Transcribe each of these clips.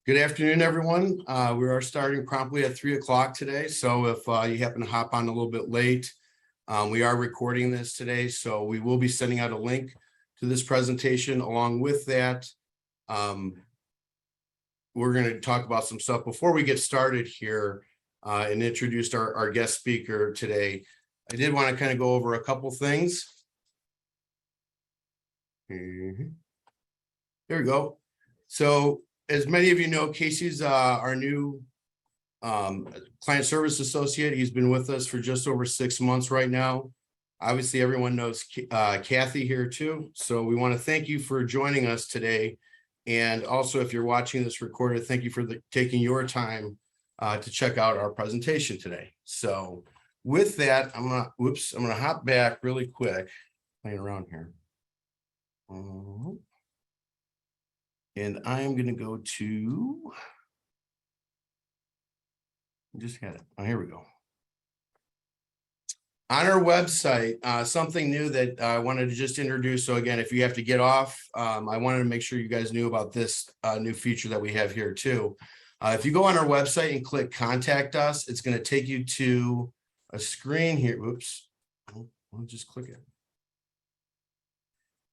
Good afternoon, everyone. We are starting promptly at 3 o'clock today. So if you happen to hop on a little bit late, we are recording this today. So we will be sending out a link to this presentation. Along with that, we're going to talk about some stuff before we get started here and introduce our guest speaker today. I did want to kind of go over a couple things. There we go. So as many of you know, Casey's our new client service associate. He's been with us for just over 6 months right now. Obviously, everyone knows Kathy here too. So we want to thank you for joining us today. And also, if you're watching this recorded, thank you for taking your time to check out our presentation today. So with that, I'm gonna hop back really quick, playing around here. And I'm going to go to, just had it. Oh, here we go. On our website, something new that I wanted to just introduce. So again, if you have to get off, I wanted to make sure you guys knew about this new feature that we have here too. If you go on our website and click contact us, it's going to take you to a screen here. Oops, I'll just click it.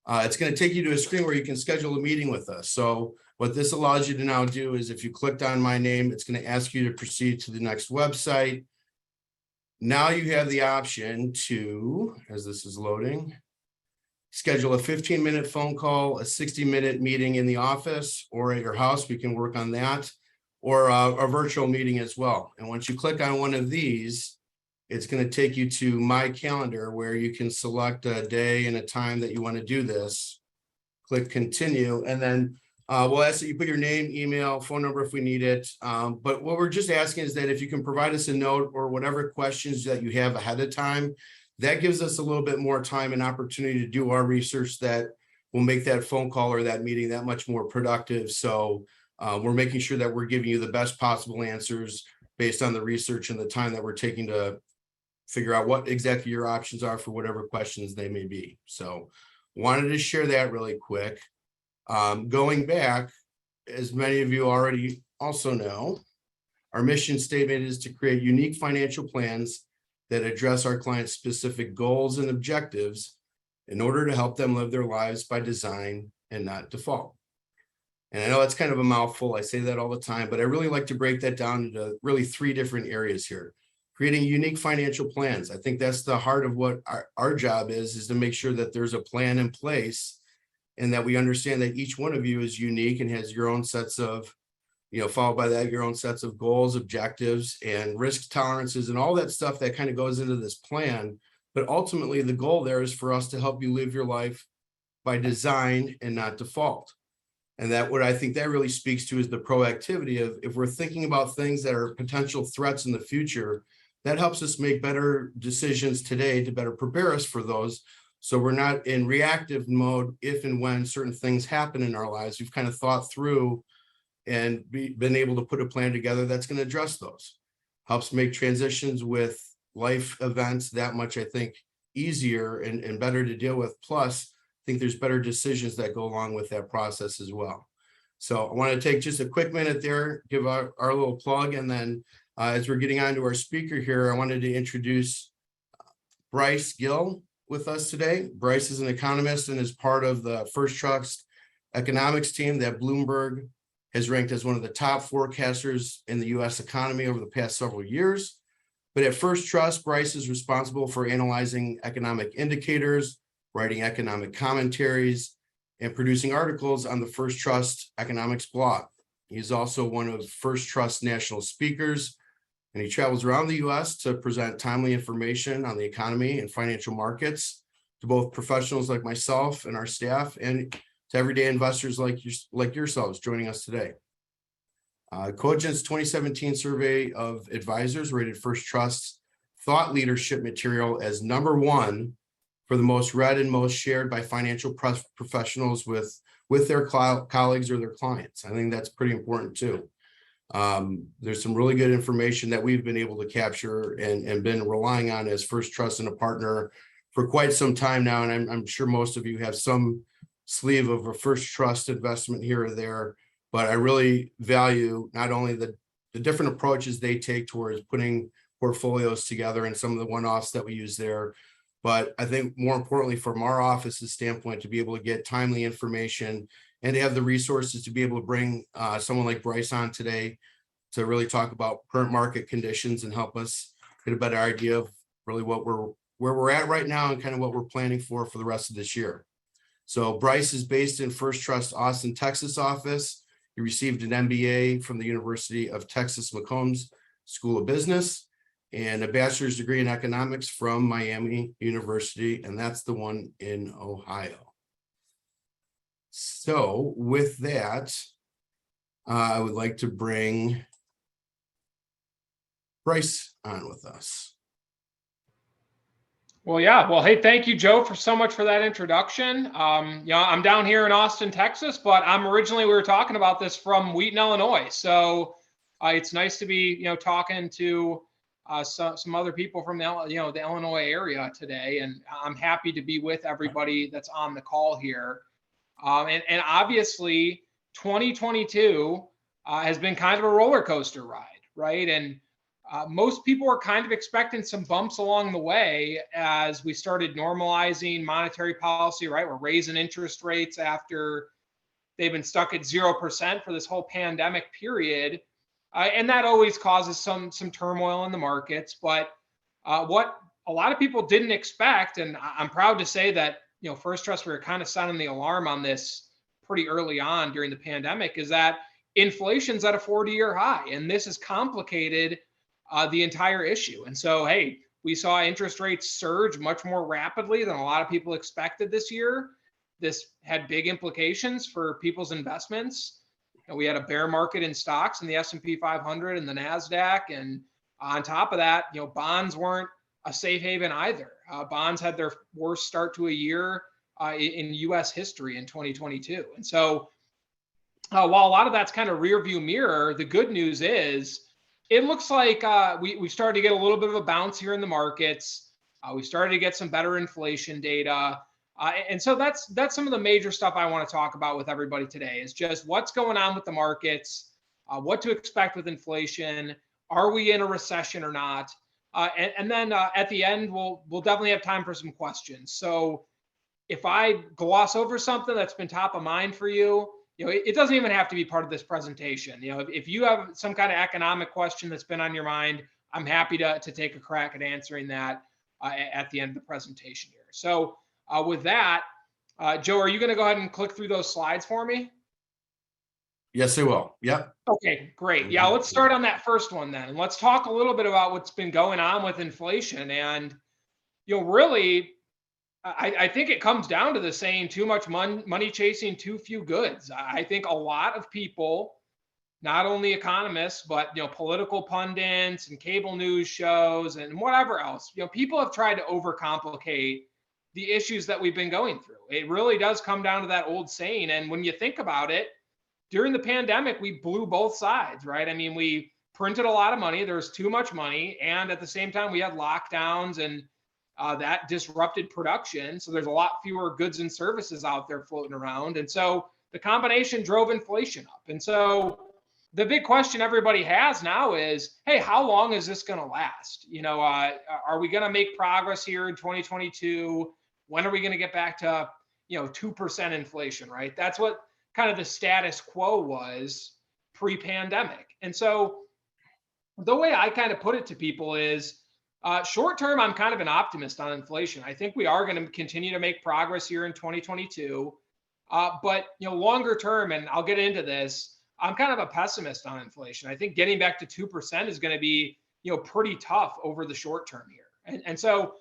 It's going to take you to a screen where you can schedule a meeting with us. So what this allows you to now do is if you clicked on my name, it's going to ask you to proceed to the next website. Now you have the option to, as this is loading, schedule a 15-minute phone call, a 60-minute meeting in the office or at your house. We can work on that, or a virtual meeting as well. And once you click on one of these, it's going to take you to my calendar where you can select a day and a time that you want to do this. Click continue, and then we'll ask that you put your name, email, phone number if we need it. But what we're just asking is that if you can provide us a note or whatever questions that you have ahead of time, that gives us a little bit more time and opportunity to do our research that will make that phone call or that meeting that much more productive. So we're making sure that we're giving you the best possible answers based on the research and the time that we're taking to figure out what exactly your options are for whatever questions they may be. So wanted to share that really quick. Going back, as many of you already also know, our mission statement is to create unique financial plans that address our clients' specific goals and objectives in order to help them live their lives by design and not default. And I know it's kind of a mouthful. I say that all the time, but I really like to break that down into really 3 different areas here. Creating unique financial plans. I think that's the heart of what our job is to make sure that there's a plan in place and that we understand that each one of you is unique and has your own sets of, followed by that, your own sets of goals, objectives, and risk tolerances and all that stuff that kind of goes into this plan. But ultimately, the goal there is for us to help you live your life by design and not default. And that what I think that really speaks to is the proactivity of if we're thinking about things that are potential threats in the future, that helps us make better decisions today to better prepare us for those. So we're not in reactive mode if and when certain things happen in our lives. We've kind of thought through and been able to put a plan together that's going to address those. Helps make transitions with life events that much, I think, easier and better to deal with. Plus, I think there's better decisions that go along with that process as well. So I want to take just a quick minute there, give our little plug, and then as we're getting on to our speaker here, I wanted to introduce Bryce Gill with us today. Bryce is an economist and is part of the First Trust economics team that Bloomberg has ranked as one of the top forecasters in the U.S. economy over the past several years. But at First Trust, Bryce is responsible for analyzing economic indicators, writing economic commentaries, and producing articles on the First Trust economics blog. He's also one of First Trust national speakers, and he travels around the U.S. to present timely information on the economy and financial markets to both professionals like myself and our staff, and to everyday investors like yourselves joining us today. Cogent's 2017 survey of advisors rated First Trust's thought leadership material as #1 for the most read and most shared by financial professionals with their colleagues or their clients. I think that's pretty important too. There's some really good information that we've been able to capture and been relying on as First Trust and a partner for quite some time now. And I'm sure most of you have some sleeve of a First Trust investment here or there. but I really value not only the different approaches they take towards putting portfolios together and some of the one-offs that we use there. But I think more importantly, from our office's standpoint, to be able to get timely information and to have the resources to be able to bring someone like Bryce on today to really talk about current market conditions and help us get a better idea of really where we're at right now and kind of what we're planning for the rest of this year. So Bryce is based in First Trust Austin, Texas office. He received an MBA from the University of Texas McCombs School of Business and a bachelor's degree in economics from Miami University, and that's the one in Ohio. So with that, I would like to bring Bryce on with us. Well, yeah. Well, hey, thank you, Joe, for so much for that introduction. I'm down here in Austin, Texas, but we were talking about this from Wheaton, Illinois. So it's nice to be, talking to some other people from the Illinois area today. And I'm happy to be with everybody that's on the call here. And obviously 2022 has been kind of a roller coaster ride, right? And most people were kind of expecting some bumps along the way as we started normalizing monetary policy, right? We're raising interest rates after they've been stuck at 0% for this whole pandemic period. And that always causes some turmoil in the markets. But what a lot of people didn't expect, and I'm proud to say that, First Trust, we were kind of sounding the alarm on this pretty early on during the pandemic, is that inflation's at a 40-year high. And this has complicated the entire issue. And so, hey, we saw interest rates surge much more rapidly than a lot of people expected this year. This had big implications for people's investments. And we had a bear market in stocks in the S&P 500 and the NASDAQ. And on top of that, bonds weren't a safe haven either. Bonds had their worst start to a year in U.S. history in 2022. And so while a lot of that's kind of rear view mirror, the good news is it looks like we started to get a little bit of a bounce here in the markets. We started to get some better inflation data. And so that's some of the major stuff I want to talk about with everybody today is just what's going on with the markets, what to expect with inflation. Are we in a recession or not? And then at the end, we'll definitely have time for some questions. So if I gloss over something that's been top of mind for you, it doesn't even have to be part of this presentation. If you have some kind of economic question that's been on your mind, I'm happy to take a crack at answering that at the end of the presentation here. So with that, Joe, are you going to go ahead and click through those slides for me? Yes, I will. Yep. Okay, great. Yeah, let's start on that first one then. And let's talk a little bit about what's been going on with inflation. And, really, I think it comes down to the saying, too much money chasing too few goods. I think a lot of people, not only economists, but political pundits and cable news shows and whatever else, people have tried to overcomplicate the issues that we've been going through. It really does come down to that old saying. And when you think about it, during the pandemic, we blew both sides, right? I mean, we printed a lot of money. There was too much money. And at the same time, we had lockdowns and that disrupted production. So there's a lot fewer goods and services out there floating around. And so the combination drove inflation up. And so the big question everybody has now is, hey, how long is this going to last? Are we going to make progress here in 2022? When are we going to get back to, 2% inflation, right? That's what kind of the status quo was pre-pandemic. And so the way I kind of put it to people is, short term, I'm kind of an optimist on inflation. I think we are going to continue to make progress here in 2022. But longer term, and I'll get into this, I'm kind of a pessimist on inflation. I think getting back to 2% is going to be pretty tough over the short term here. And so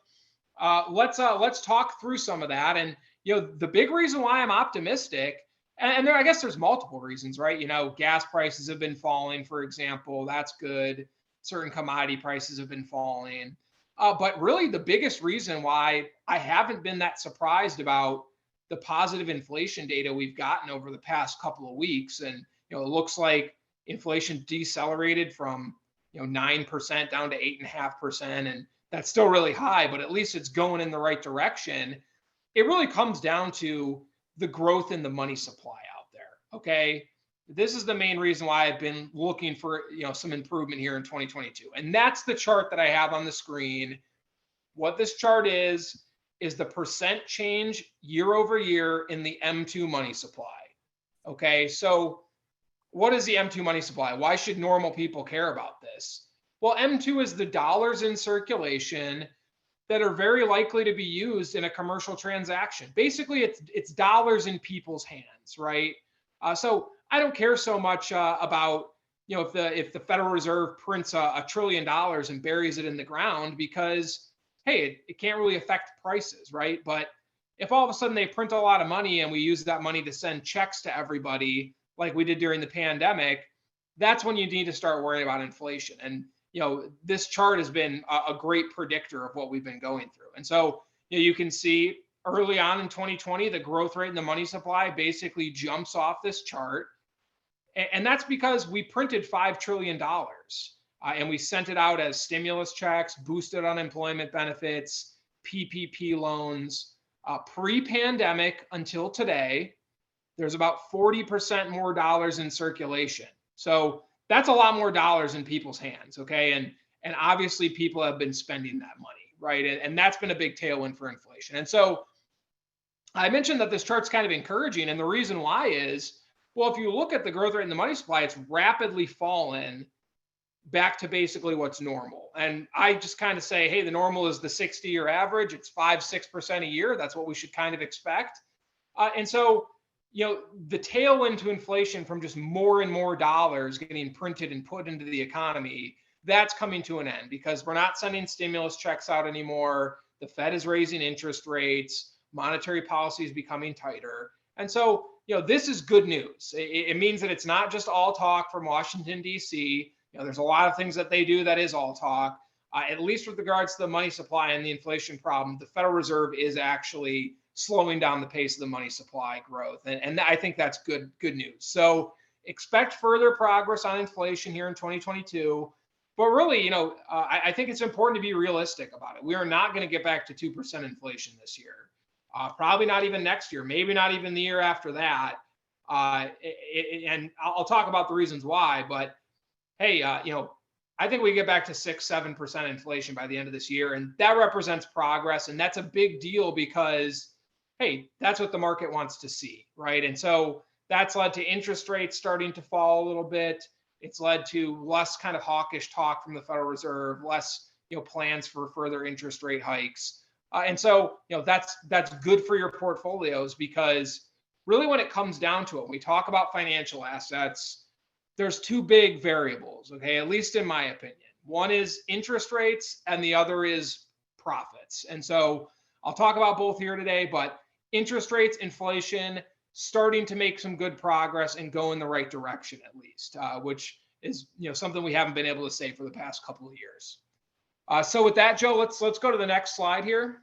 let's talk through some of that. And the big reason why I'm optimistic, and I guess there's multiple reasons, right? Gas prices have been falling, for example. That's good. Certain commodity prices have been falling. But really the biggest reason why I haven't been that surprised about the positive inflation data we've gotten over the past couple of weeks. And, it looks like inflation decelerated from, 9% down to 8.5%. And that's still really high, but at least it's going in the right direction. It really comes down to the growth in the money supply out there. Okay. this is the main reason why I've been looking for, some improvement here in 2022. And that's the chart that I have on the screen. What this chart is the percent change year over year in the M2 money supply. Okay, so what is the M2 money supply? Why should normal people care about this? Well, M2 is the dollars in circulation that are very likely to be used in a commercial transaction. Basically, it's dollars in people's hands, right? So I don't care so much about if the Federal Reserve prints $1 trillion and buries it in the ground, because hey, it can't really affect prices, right? But if all of a sudden they print a lot of money and we use that money to send checks to everybody, like we did during the pandemic, that's when you need to start worrying about inflation. And this chart has been a great predictor of what we've been going through. And so you can see early on in 2020, the growth rate in the money supply basically jumps off this chart. And that's because we printed $5 trillion and we sent it out as stimulus checks, boosted unemployment benefits, PPP loans. Pre-pandemic until today, there's about 40% more dollars in circulation. So that's a lot more dollars in people's hands, okay? And obviously people have been spending that money, right? And that's been a big tailwind for inflation. And so I mentioned that this chart's kind of encouraging, and the reason why is, well, if you look at the growth rate in the money supply, it's rapidly fallen back to basically what's normal. And I just kind of say, hey, the normal is the 60-year average. It's 5-6% a year. That's what we should kind of expect. And so, the tailwind to inflation from just more and more dollars getting printed and put into the economy, that's coming to an end because we're not sending stimulus checks out anymore. The Fed is raising interest rates. Monetary policy is becoming tighter. And so, this is good news. It means that it's not just all talk from Washington, D.C. There's a lot of things that they do that is all talk. At least with regards to the money supply and the inflation problem, the Federal Reserve is actually slowing down the pace of the money supply growth. And I think that's good news. So expect further progress on inflation here in 2022. But really, I think it's important to be realistic about it. We are not going to get back to 2% inflation this year. Probably not even next year, maybe not even the year after that. And I'll talk about the reasons why, but hey, I think we get back to 6-7% inflation by the end of this year. And that represents progress. And that's a big deal because, hey, that's what the market wants to see, right? And so that's led to interest rates starting to fall a little bit. It's led to less kind of hawkish talk from the Federal Reserve, less, plans for further interest rate hikes. And so, that's good for your portfolios because really when it comes down to it, when we talk about financial assets, there's two big variables, okay, at least in my opinion. One is interest rates and the other is profits. And so I'll talk about both here today, but interest rates, inflation, starting to make some good progress and go in the right direction at least, which is something we haven't been able to say for the past couple of years. So with that, Joe, let's go to the next slide here.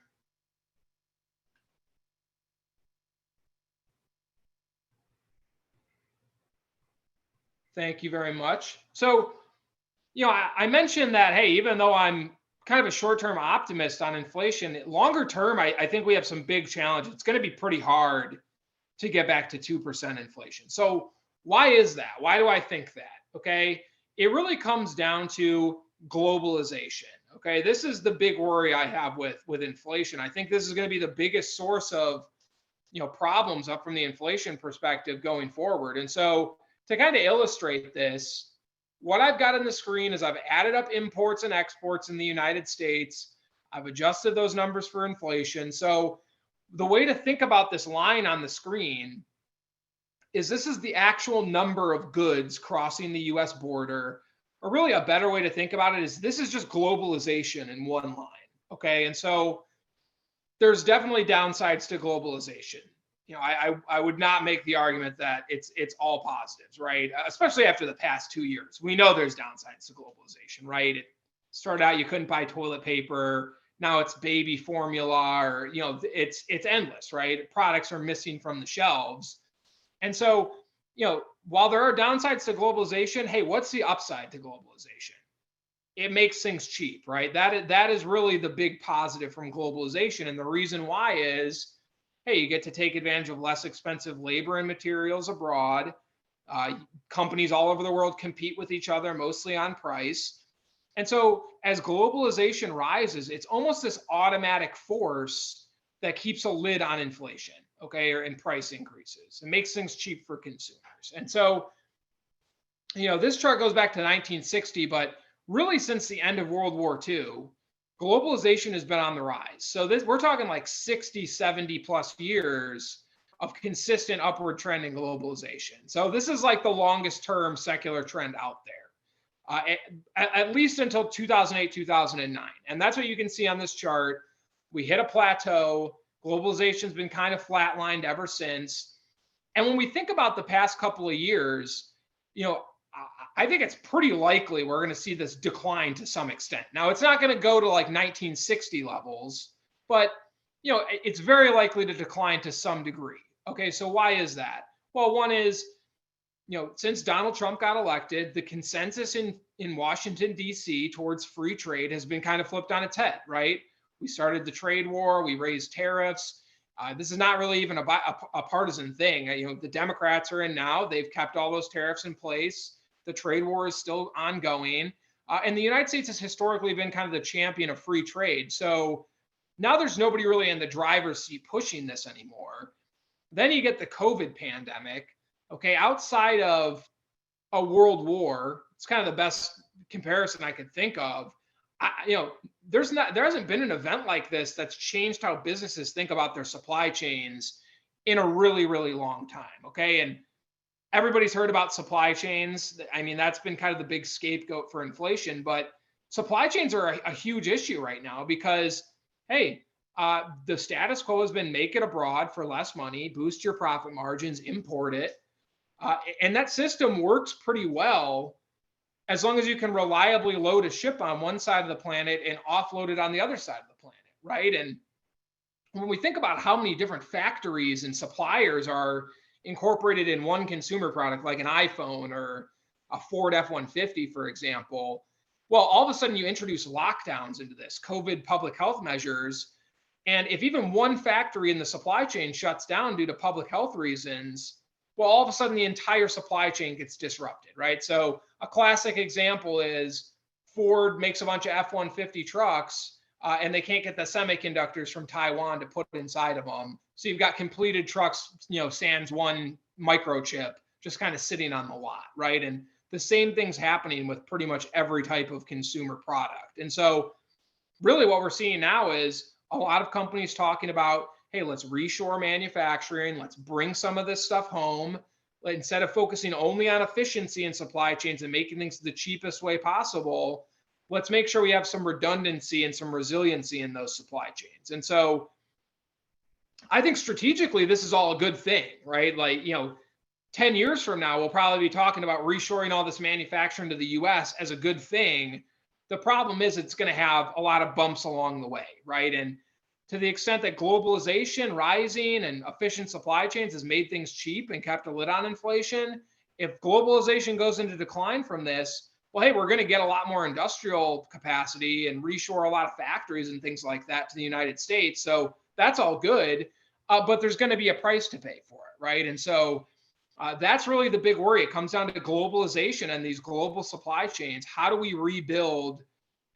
Thank you very much. So, I mentioned that, hey, even though I'm kind of a short-term optimist on inflation, longer term, I think we have some big challenges. It's going to be pretty hard to get back to 2% inflation. So why is that? Why do I think that? Okay, it really comes down to globalization. Okay, this is the big worry I have with inflation. I think this is going to be the biggest source of problems up from the inflation perspective going forward. And so to kind of illustrate this, what I've got on the screen is I've added up imports and exports in the United States. I've adjusted those numbers for inflation. So the way to think about this line on the screen is this is the actual number of goods crossing the US border. Or really a better way to think about it is this is just globalization in one line, okay? And so there's definitely downsides to globalization. I would not make the argument that it's all positives, right? Especially after the past 2 years. We know there's downsides to globalization, right? It started out you couldn't buy toilet paper. Now it's baby formula, or it's endless, right? Products are missing from the shelves. And so, while there are downsides to globalization, hey, what's the upside to globalization? It makes things cheap, right? That is really the big positive from globalization. And the reason why is, hey, you get to take advantage of less expensive labor and materials abroad. Companies all over the world compete with each other, mostly on price. And so as globalization rises, it's almost this automatic force that keeps a lid on inflation, okay, or in price increases. It makes things cheap for consumers. And so, this chart goes back to 1960, but really since the end of World War II, globalization has been on the rise. So we're talking like 60, 70 plus years of consistent upward trend in globalization. So this is like the longest term secular trend out there, at least until 2008, 2009. And that's what you can see on this chart. We hit a plateau. Globalization's been kind of flatlined ever since. And when we think about the past couple of years, I think it's pretty likely we're going to see this decline to some extent. Now, it's not going to go to like 1960 levels, but it's very likely to decline to some degree. Okay, so why is that? Well, one is, since Donald Trump got elected, the consensus in Washington, D.C. towards free trade has been kind of flipped on its head, right? We started the trade war, we raised tariffs. This is not really even a partisan thing. The Democrats are in now. They've kept all those tariffs in place. The trade war is still ongoing. And the United States has historically been kind of the champion of free trade. So now there's nobody really in the driver's seat pushing this anymore. Then you get the COVID pandemic. Okay, outside of a world war, it's kind of the best comparison I could think of. There hasn't been an event like this that's changed how businesses think about their supply chains in a really, really long time. Okay, and everybody's heard about supply chains. I mean, that's been kind of the big scapegoat for inflation, but supply chains are a huge issue right now because, hey, the status quo has been make it abroad for less money, boost your profit margins, import it. And that system works pretty well as long as you can reliably load a ship on one side of the planet and offload it on the other side of the planet, right? And when we think about how many different factories and suppliers are incorporated in one consumer product, like an iPhone or a Ford F-150, for example, well, all of a sudden you introduce lockdowns into this, COVID public health measures. And if even one factory in the supply chain shuts down due to public health reasons, well, all of a sudden the entire supply chain gets disrupted, right? So a classic example is Ford makes a bunch of F-150 trucks and they can't get the semiconductors from Taiwan to put inside of them. So you've got completed trucks, sans one microchip just kind of sitting on the lot, right? And the same thing's happening with pretty much every type of consumer product. And so really what we're seeing now is a lot of companies talking about, hey, let's reshore manufacturing, let's bring some of this stuff home. Instead of focusing only on efficiency in supply chains and making things the cheapest way possible, let's make sure we have some redundancy and some resiliency in those supply chains. And so I think strategically, this is all a good thing, right? 10 years from now, we'll probably be talking about reshoring all this manufacturing to the US as a good thing. The problem is it's going to have a lot of bumps along the way, right? And to the extent that globalization rising and efficient supply chains has made things cheap and kept a lid on inflation, if globalization goes into decline from this, well, hey, we're going to get a lot more industrial capacity and reshore a lot of factories and things like that to the United States. So that's all good, but there's going to be a price to pay for it, right? And so that's really the big worry. It comes down to globalization and these global supply chains. How do we rebuild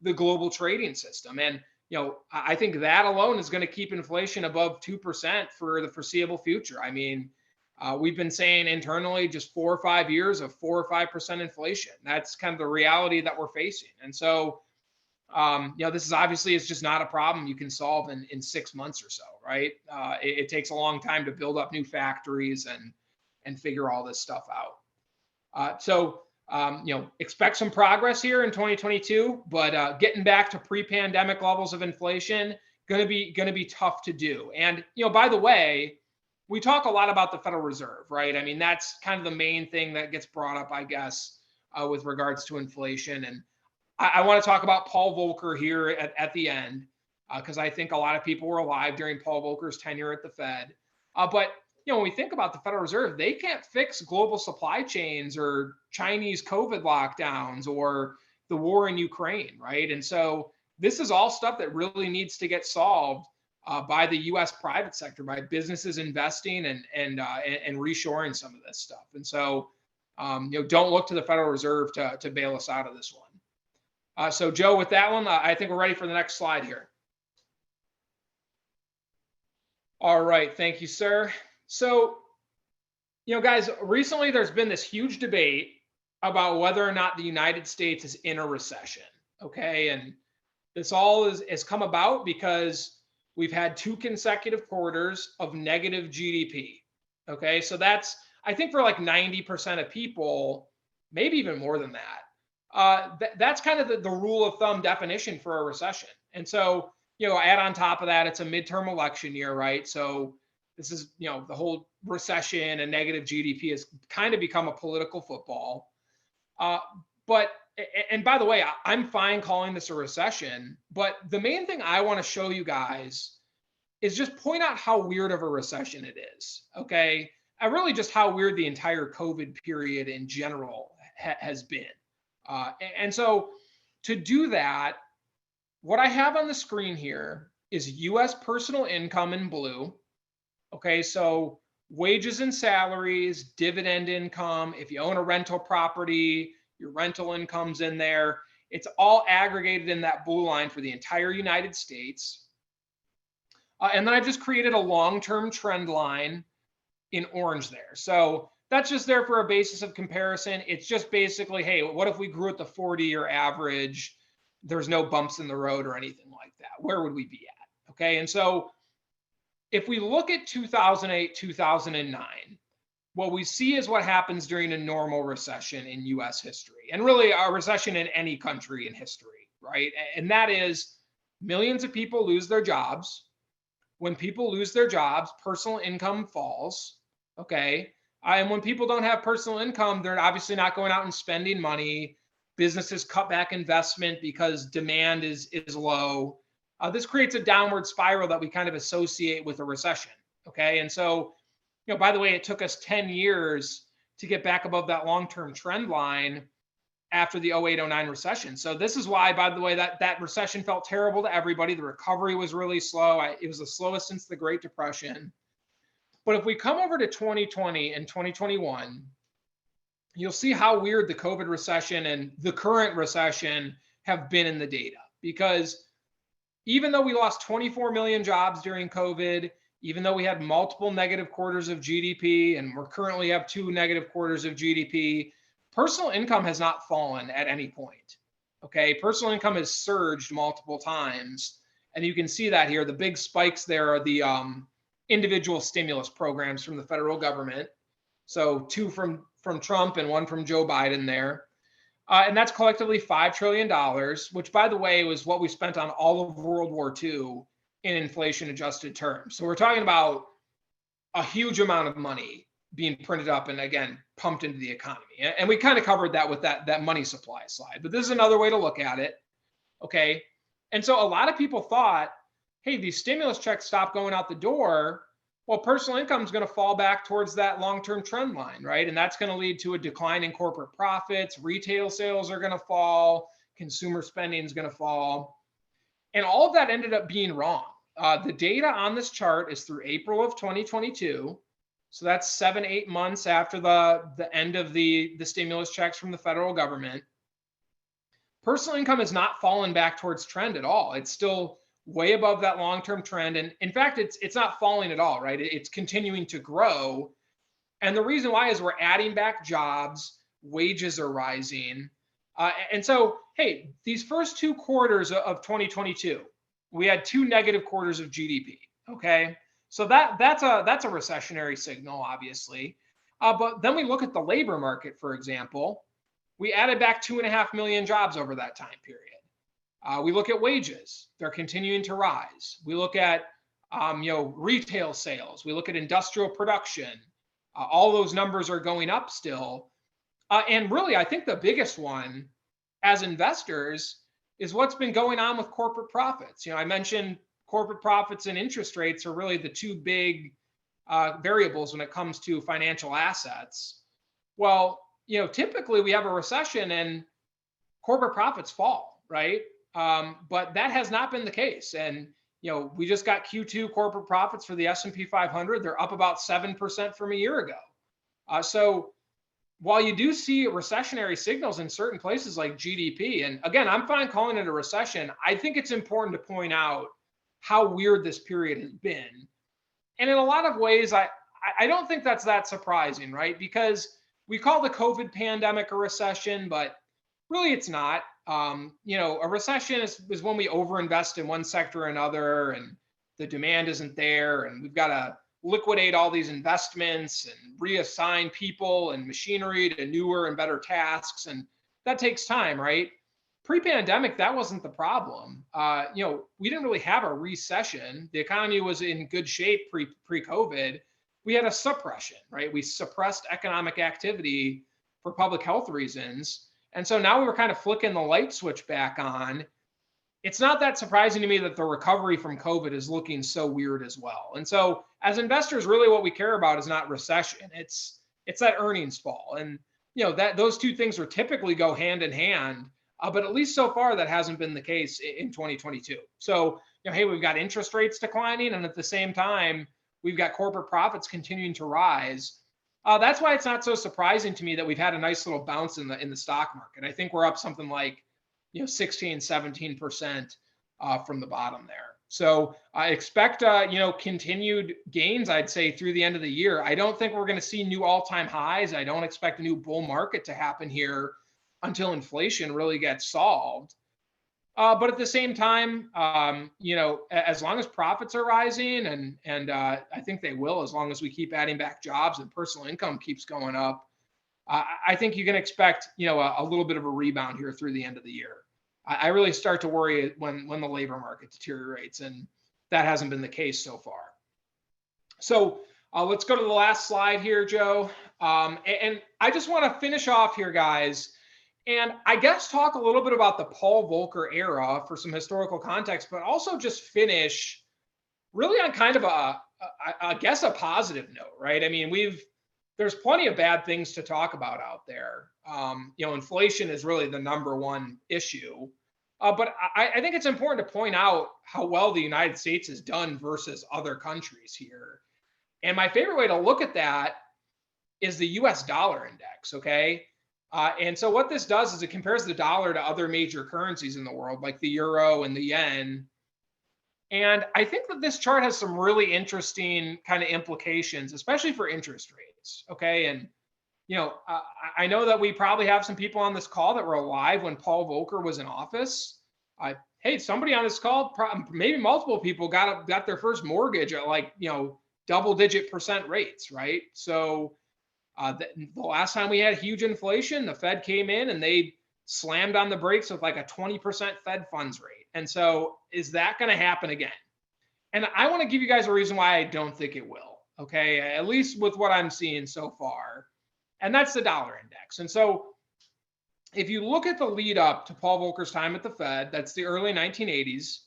the global trading system? And I think that alone is going to keep inflation above 2% for the foreseeable future. I mean, we've been saying internally just 4 or 5 years of 4 or 5% inflation. That's kind of the reality that we're facing. And so, this is obviously is just not a problem you can solve in 6 months or so, right? It takes a long time to build up new factories and figure all this stuff out. Expect some progress here in 2022, but getting back to pre-pandemic levels of inflation, gonna be tough to do. And by the way, we talk a lot about the Federal Reserve, right? I mean, that's kind of the main thing that gets brought up, I guess, with regards to inflation. And I want to talk about Paul Volcker here at the end, because I think a lot of people were alive during Paul Volcker's tenure at the Fed. But when we think about the Federal Reserve, they can't fix global supply chains or Chinese COVID lockdowns or the war in Ukraine, right? And so this is all stuff that really needs to get solved by the U.S. private sector, by businesses investing and reshoring some of this stuff. And so Don't look to the Federal Reserve to bail us out of this one. So Joe, with that one, I think we're ready for the next slide here. All right, thank you, sir. So, guys, recently there's been this huge debate about whether or not the United States is in a recession. Okay, and this all has come about because we've had 2 consecutive quarters of negative GDP. Okay, so that's, I think, for like 90% of people, maybe even more than that. That's kind of the rule of thumb definition for a recession. And so, add on top of that, it's a midterm election year, right? So this is, the whole recession and negative GDP has kind of become a political football. And by the way, I'm fine calling this a recession, but the main thing I want to show you guys is just point out how weird of a recession it is, okay? Really just how weird the entire COVID period in general has been. And so to do that, what I have on the screen here is US personal income in blue. Okay, so wages and salaries, dividend income, if you own a rental property, your rental income's in there. It's all aggregated in that blue line for the entire United States. And then I've just created a long-term trend line in orange there. So that's just there for a basis of comparison. It's just basically, hey, what if we grew at the 40-year average? There's no bumps in the road or anything like that. Where would we be at? Okay, and so if we look at 2008, 2009, what we see is what happens during a normal recession in US history, and really a recession in any country in history, right? And that is millions of people lose their jobs. When people lose their jobs, personal income falls, okay? And when people don't have personal income, they're obviously not going out and spending money. Businesses cut back investment because demand is low. This creates a downward spiral that we kind of associate with a recession, okay? And so, by the way, it took us 10 years to get back above that long-term trend line after the 08-09 recession. So this is why, by the way, that recession felt terrible to everybody. The recovery was really slow. It was the slowest since the Great Depression. But if we come over to 2020 and 2021, you'll see how weird the COVID recession and the current recession have been in the data. Because even though we lost 24 million jobs during COVID, even though we had multiple negative quarters of GDP, and we're currently have 2 negative quarters of GDP, personal income has not fallen at any point. Okay, personal income has surged multiple times. And you can see that here. The big spikes there are the individual stimulus programs from the federal government. So 2 from Trump and 1 from Joe Biden there. And that's collectively $5 trillion, which, by the way, was what we spent on all of World War II in inflation adjusted terms. So we're talking about a huge amount of money being printed up and, again, pumped into the economy. And we kind of covered that with that money supply slide. But this is another way to look at it. Okay. And so a lot of people thought, hey, these stimulus checks stop going out the door. Well, personal income is going to fall back towards that long-term trend line, right? And that's going to lead to a decline in corporate profits. Retail sales are going to fall. Consumer spending is going to fall. And all of that ended up being wrong. The data on this chart is through April of 2022. So that's 7-8 months after the end of the stimulus checks from the federal government. Personal income has not fallen back towards trend at all. It's still way above that long-term trend. And in fact, it's not falling at all, right? It's continuing to grow. And the reason why is we're adding back jobs, wages are rising. And so, hey, these first 2 quarters of 2022, we had 2 negative quarters of GDP, okay? So that's a recessionary signal, obviously. But then we look at the labor market, for example. We added back 2.5 million jobs over that time period. We look at wages; they're continuing to rise. We look at retail sales. We look at industrial production. All those numbers are going up still. And really, I think the biggest one as investors is what's been going on with corporate profits. I mentioned corporate profits and interest rates are really the 2 big variables when it comes to financial assets. Well, typically we have a recession and corporate profits fall, right? But that has not been the case. And, we just got Q2 corporate profits for the S&P 500. They're up about 7% from a year ago. So while you do see recessionary signals in certain places like GDP, and again, I'm fine calling it a recession, I think it's important to point out how weird this period has been. And in a lot of ways, I don't think that's that surprising, right? Because we call the COVID pandemic a recession, but really it's not. A recession is when we overinvest in one sector or another, and the demand isn't there, and we've got to liquidate all these investments and reassign people and machinery to newer and better tasks, and that takes time, right? Pre-pandemic, that wasn't the problem. We didn't really have a recession. The economy was in good shape pre-COVID. We had a suppression, right? We suppressed economic activity for public health reasons. And so now we were kind of flicking the light switch back on. It's not that surprising to me that the recovery from COVID is looking so weird as well. And so as investors, really what we care about is not recession. It's that earnings fall. And that those two things are typically go hand in hand. But at least so far, that hasn't been the case in 2022. So, hey, we've got interest rates declining, and at the same time, we've got corporate profits continuing to rise. That's why it's not so surprising to me that we've had a nice little bounce in the stock market. I think we're up something like 16, 17% from the bottom there. So I expect continued gains, I'd say, through the end of the year. I don't think we're going to see new all-time highs. I don't expect a new bull market to happen here until inflation really gets solved. But at the same time, as long as profits are rising, and I think they will, as long as we keep adding back jobs and personal income keeps going up, I think you can expect, a little bit of a rebound here through the end of the year. I really start to worry when the labor market deteriorates, and that hasn't been the case so far. So let's go to the last slide here, Joe. And I just want to finish off here, guys. And I guess talk a little bit about the Paul Volcker era for some historical context, but also just finish really on kind of I guess a positive note, right? I mean, there's plenty of bad things to talk about out there. Inflation is really the number one issue. But I think it's important to point out how well the United States has done versus other countries here. And my favorite way to look at that is the US dollar index, okay? And so what this does is it compares the dollar to other major currencies in the world, like the euro and the yen. And I think that this chart has some really interesting kind of implications, especially for interest rates. Okay. And, I know that we probably have some people on this call that were alive when Paul Volcker was in office. Hey, somebody on this call, maybe multiple people got their first mortgage at double-digit percent rates, right? So the last time we had huge inflation, the Fed came in and they slammed on the brakes with like a 20% Fed funds rate. And so is that going to happen again? And I want to give you guys a reason why I don't think it will. Okay. At least with what I'm seeing so far. And that's the dollar index. And so if you look at the lead up to Paul Volcker's time at the Fed, that's the early 1980s.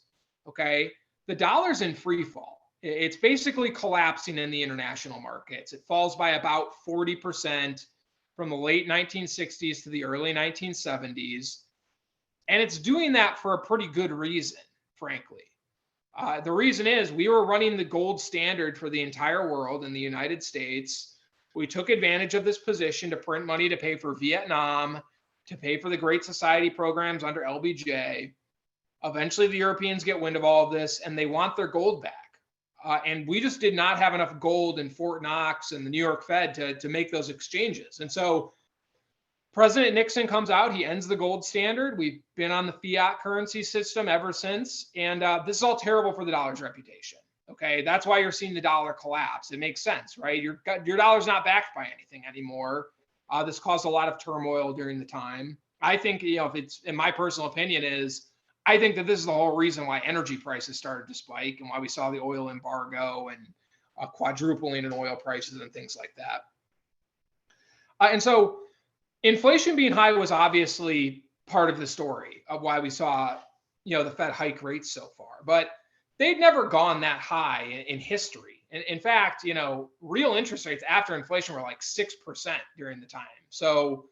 Okay. The dollar's in free fall. It's basically collapsing in the international markets. It falls by about 40% from the late 1960s to the early 1970s. And it's doing that for a pretty good reason, frankly. The reason is we were running the gold standard for the entire world in the United States. We took advantage of this position to print money to pay for Vietnam, to pay for the Great Society programs under LBJ. Eventually, the Europeans get wind of all of this and they want their gold back. And we just did not have enough gold in Fort Knox and the New York Fed to make those exchanges. And so President Nixon comes out, he ends the gold standard. We've been on the fiat currency system ever since. And this is all terrible for the dollar's reputation. Okay, that's why you're seeing the dollar collapse. It makes sense, right? Your dollar's not backed by anything anymore. This caused a lot of turmoil during the time. I think, if it's, in my personal opinion, I think that this is the whole reason why energy prices started to spike and why we saw the oil embargo and quadrupling in oil prices and things like that. And so inflation being high was obviously part of the story of why we saw, the Fed hike rates so far, but they'd never gone that high in history. And in fact, real interest rates after inflation were like 6% during the time. So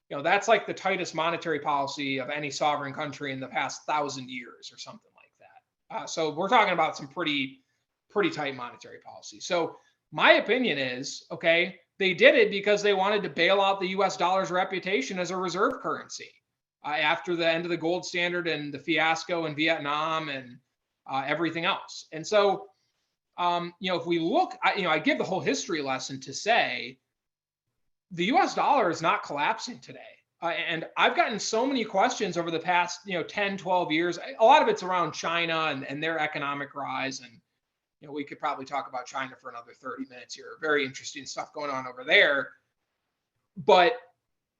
that's like the tightest monetary policy of any sovereign country in the past 1,000 years or something like that. So we're talking about some pretty tight monetary policy. So my opinion is, okay, they did it because they wanted to bail out the US dollar's reputation as a reserve currency after the end of the gold standard and the fiasco in Vietnam and everything else. And so, if we look, I give the whole history lesson to say the US dollar is not collapsing today. And I've gotten so many questions over the past, 10, 12 years. A lot of it's around China and their economic rise. And, we could probably talk about China for another 30 minutes here. Very interesting stuff going on over there. But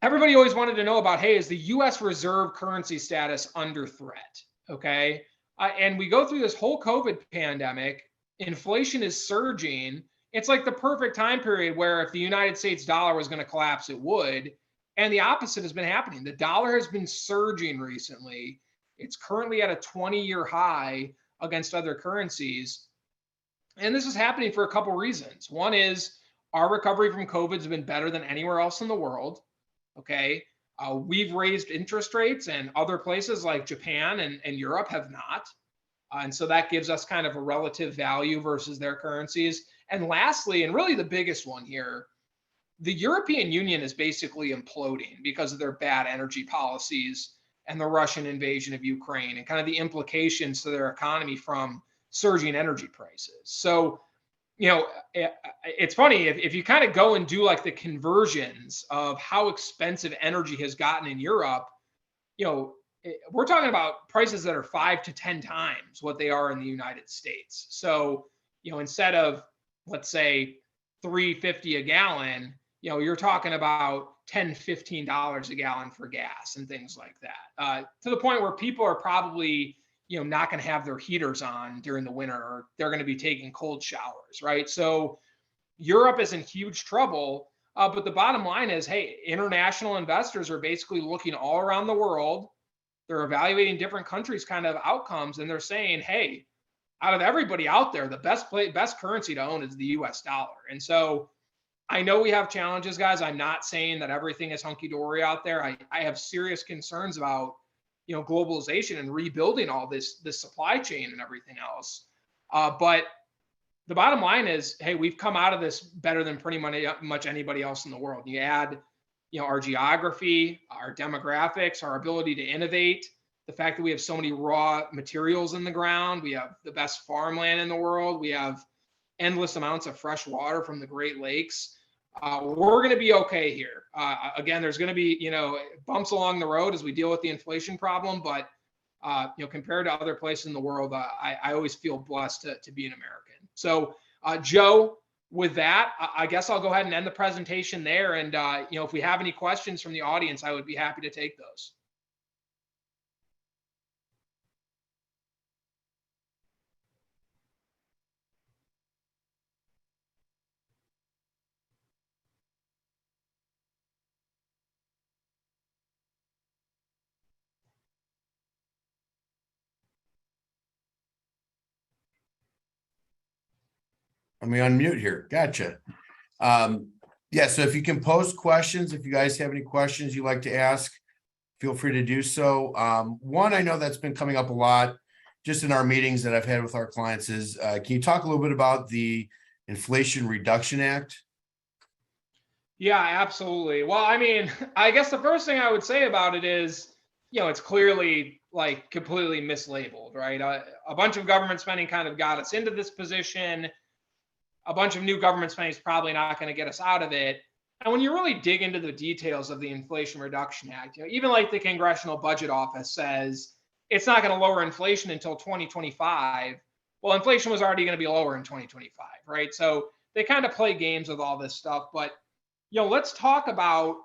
everybody always wanted to know about, hey, is the US reserve currency status under threat? Okay. And we go through this whole COVID pandemic, inflation is surging. It's like the perfect time period where if the United States dollar was going to collapse, it would. And the opposite has been happening. The dollar has been surging recently. It's currently at a 20-year high against other currencies. And this is happening for a couple reasons. One is our recovery from COVID has been better than anywhere else in the world. Okay. We've raised interest rates, and other places like Japan and Europe have not. And so that gives us kind of a relative value versus their currencies. And lastly, and really the biggest one here, the European Union is basically imploding because of their bad energy policies and the Russian invasion of Ukraine and kind of the implications to their economy from surging energy prices. So, it's funny if you kind of go and do like the conversions of how expensive energy has gotten in Europe, we're talking about prices that are 5 to 10 times what they are in the United States. So, instead of, let's say, $3.50 a gallon, you're talking about $10, $15 a gallon for gas and things like that, to the point where people are probably, not going to have their heaters on during the winter, or they're going to be taking cold showers, right? So Europe is in huge trouble. But the bottom line is, hey, international investors are basically looking all around the world. They're evaluating different countries' kind of outcomes, and they're saying, hey, out of everybody out there, the best currency to own is the US dollar. And so I know we have challenges, guys. I'm not saying that everything is hunky-dory out there. I have serious concerns about, globalization and rebuilding all this supply chain and everything else. But the bottom line is, hey, we've come out of this better than pretty much anybody else in the world. You add, our geography, our demographics, our ability to innovate, the fact that we have so many raw materials in the ground, we have the best farmland in the world, we have endless amounts of fresh water from the Great Lakes. We're going to be okay here. Again, there's going to be, bumps along the road as we deal with the inflation problem, but compared to other places in the world, I always feel blessed to be an American. So, Joe, with that, I guess I'll go ahead and end the presentation there. And, if we have any questions from the audience, I would be happy to take those. Let me unmute here. Gotcha. Yeah, so if you can post questions, if you guys have any questions you'd like to ask, feel free to do so. One, I know that's been coming up a lot just in our meetings that I've had with our clients is, can you talk a little bit about the Inflation Reduction Act? Yeah, absolutely. Well, I mean, I guess the first thing I would say about it is, it's clearly like completely mislabeled, right? A bunch of government spending kind of got us into this position. A bunch of new government spending is probably not going to get us out of it. And when you really dig into the details of the Inflation Reduction Act, even like the Congressional Budget Office says it's not going to lower inflation until 2025. Well, inflation was already going to be lower in 2025, right? So they kind of play games with all this stuff. But let's talk about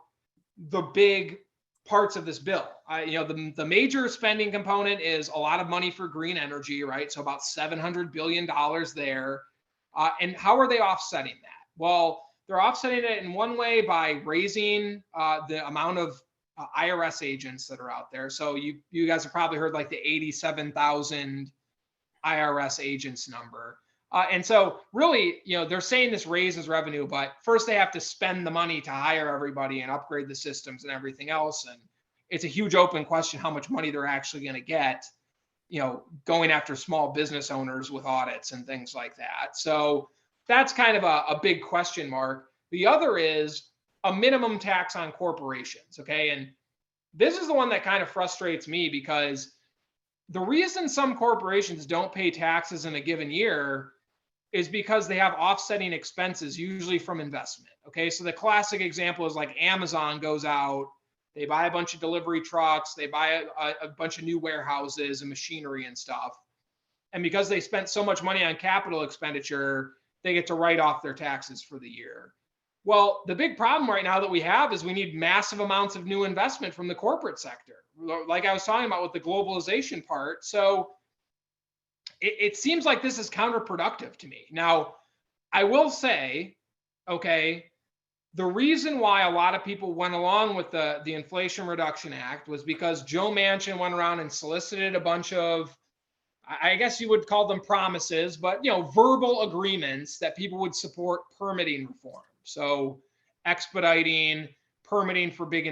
the big parts of this bill. The major spending component is a lot of money for green energy, right? So about $700 billion there. And how are they offsetting that? Well, they're offsetting it in one way by raising the amount of IRS agents that are out there. So you guys have probably heard like the 87,000 IRS agents number. And so really, they're saying this raises revenue, but first they have to spend the money to hire everybody and upgrade the systems and everything else. And it's a huge open question how much money they're actually going to get, going after small business owners with audits and things like that. So that's kind of a big question mark. The other is a minimum tax on corporations. Okay. And this is the one that kind of frustrates me, because the reason some corporations don't pay taxes in a given year is because they have offsetting expenses, usually from investment. Okay. So the classic example is like Amazon goes out, they buy a bunch of delivery trucks, they buy a bunch of new warehouses and machinery and stuff. And because they spent so much money on capital expenditure, they get to write off their taxes for the year. Well, the big problem right now that we have is we need massive amounts of new investment from the corporate sector, like I was talking about with the globalization part. So it seems like this is counterproductive to me. Now, I will say, okay, the reason why a lot of people went along with the Inflation Reduction Act was because Joe Manchin went around and solicited a bunch of, I guess you would call them promises, but verbal agreements that people would support permitting reform. So expediting permitting for big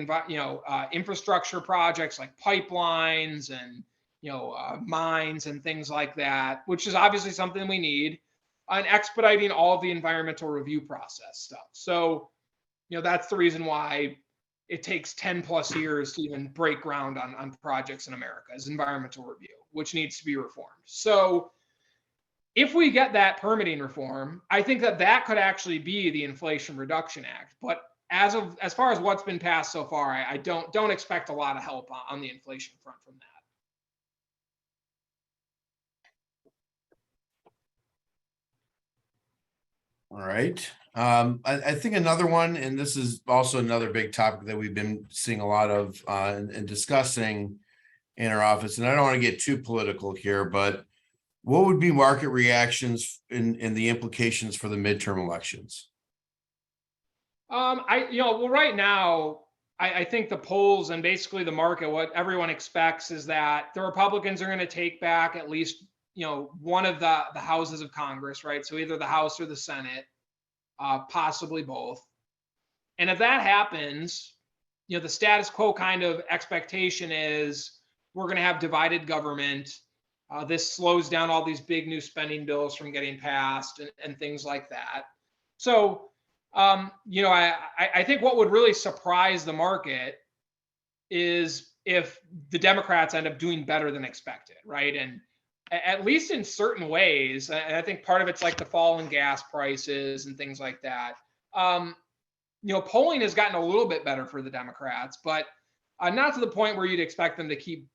infrastructure projects like pipelines and mines and things like that, which is obviously something we need, and expediting all of the environmental review process stuff. So that's the reason why it takes 10 plus years to even break ground on projects in America, is environmental review, which needs to be reformed. So if we get that permitting reform, I think that could actually be the Inflation Reduction Act. But as far as what's been passed so far, I don't expect a lot of help on the inflation front from that. All right. I think another one, and this is also another big topic that we've been seeing a lot of and discussing in our office, and I don't want to get too political here, but what would be market reactions in the implications for the midterm elections? Well, right now, I think the polls and basically the market, what everyone expects is that the Republicans are going to take back at least, one of the houses of Congress, right? So either the House or the Senate, possibly both. And if that happens, the status quo kind of expectation is we're going to have divided government. This slows down all these big new spending bills from getting passed and things like that. So, I think what would really surprise the market is if the Democrats end up doing better than expected, right? And at least in certain ways, and I think part of it's like the fall in gas prices and things like that. Polling has gotten a little bit better for the Democrats, but not to the point where you'd expect them to keep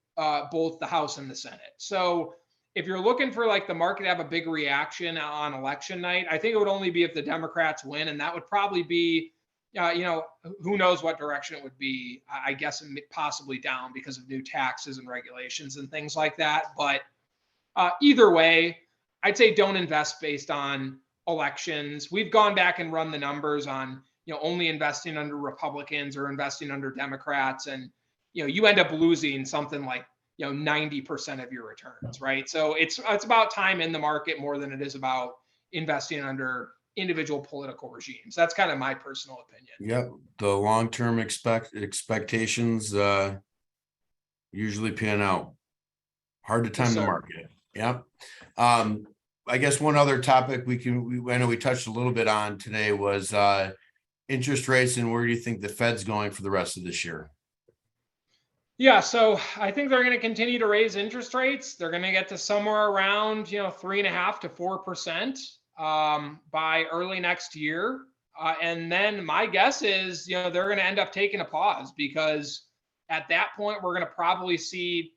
both the House and the Senate. So if you're looking for like the market to have a big reaction on election night, I think it would only be if the Democrats win, and that would probably be, who knows what direction it would be. I guess possibly down because of new taxes and regulations and things like that. But either way, I'd say don't invest based on elections. We've gone back and run the numbers on, only investing under Republicans or investing under Democrats, and you end up losing something like 90% of your returns, right? So it's about time in the market more than it is about investing under individual political regimes. That's kind of my personal opinion. Yep, the long-term expectations usually pan out. Hard to time the market. Yep. I guess one other topic I know we touched a little bit on today was interest rates, and where do you think the Fed's going for the rest of this year? Yeah, so I think they're going to continue to raise interest rates. They're going to get to somewhere around 3.5% to 4% by early next year, and then my guess is they're going to end up taking a pause, because at that point we're going to probably see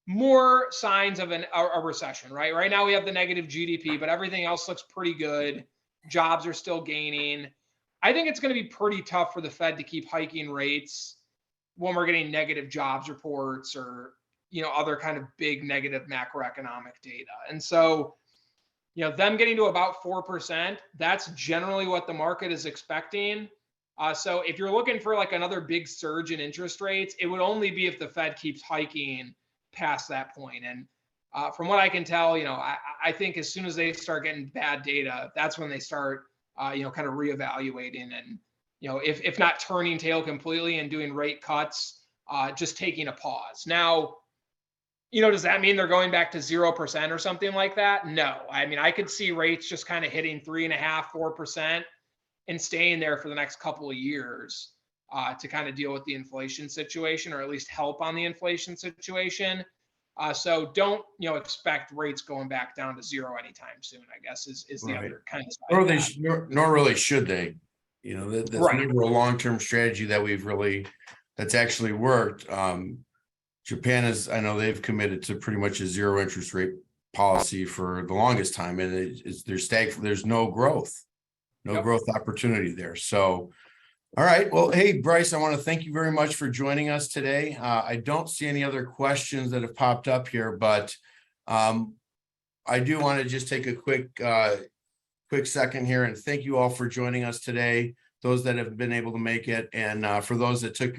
more signs of a recession. Right now we have the negative GDP, but everything else looks pretty good. Jobs are still gaining. I think it's going to be pretty tough for the Fed to keep hiking rates when we're getting negative jobs reports or other kind of big negative macroeconomic data. And so them getting to about 4%, that's generally what the market is expecting. So if you're looking for like another big surge in interest rates, it would only be if the Fed keeps hiking past that point. And from what I can tell, I think as soon as they start getting bad data, that's when they start kind of reevaluating and if not turning tail completely and doing rate cuts, just taking a pause. Now, does that mean they're going back to 0% or something like that? No. I mean, I could see rates just kind of hitting 3.5%, 4%. and staying there for the next couple of years to kind of deal with the inflation situation, or at least help on the inflation situation. So don't, expect rates going back down to zero anytime soon, I guess is the Right. other kind of side Nor of they, that. nor really should they. That's Right. never a long-term strategy that that's actually worked. Japan I know they've committed to pretty much a zero interest rate policy for the longest time, and there's no growth, Yep. growth opportunity there. So, all right. Well, hey, Bryce, I want to thank you very much for joining us today. I don't see any other questions that have popped up here, but I do want to just take a quick second here and thank you all for joining us today. Those that have been able to make it, and for those that took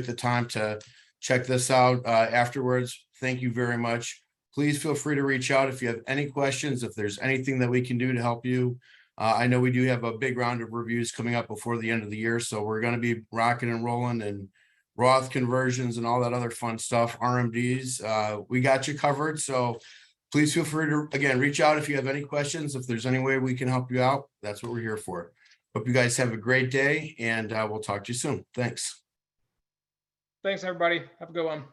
the time to check this out afterwards, thank you very much. Please feel free to reach out if you have any questions, if there's anything that we can do to help you. I know we do have a big round of reviews coming up before the end of the year, so we're going to be rocking and rolling, and Roth conversions and all that other fun stuff, RMDs. We got you covered. So please feel free to, again, reach out if you have any questions. If there's any way we can help you out, that's what we're here for. Hope you guys have a great day, and we'll talk to you soon. Thanks. Thanks, everybody. Have a good one.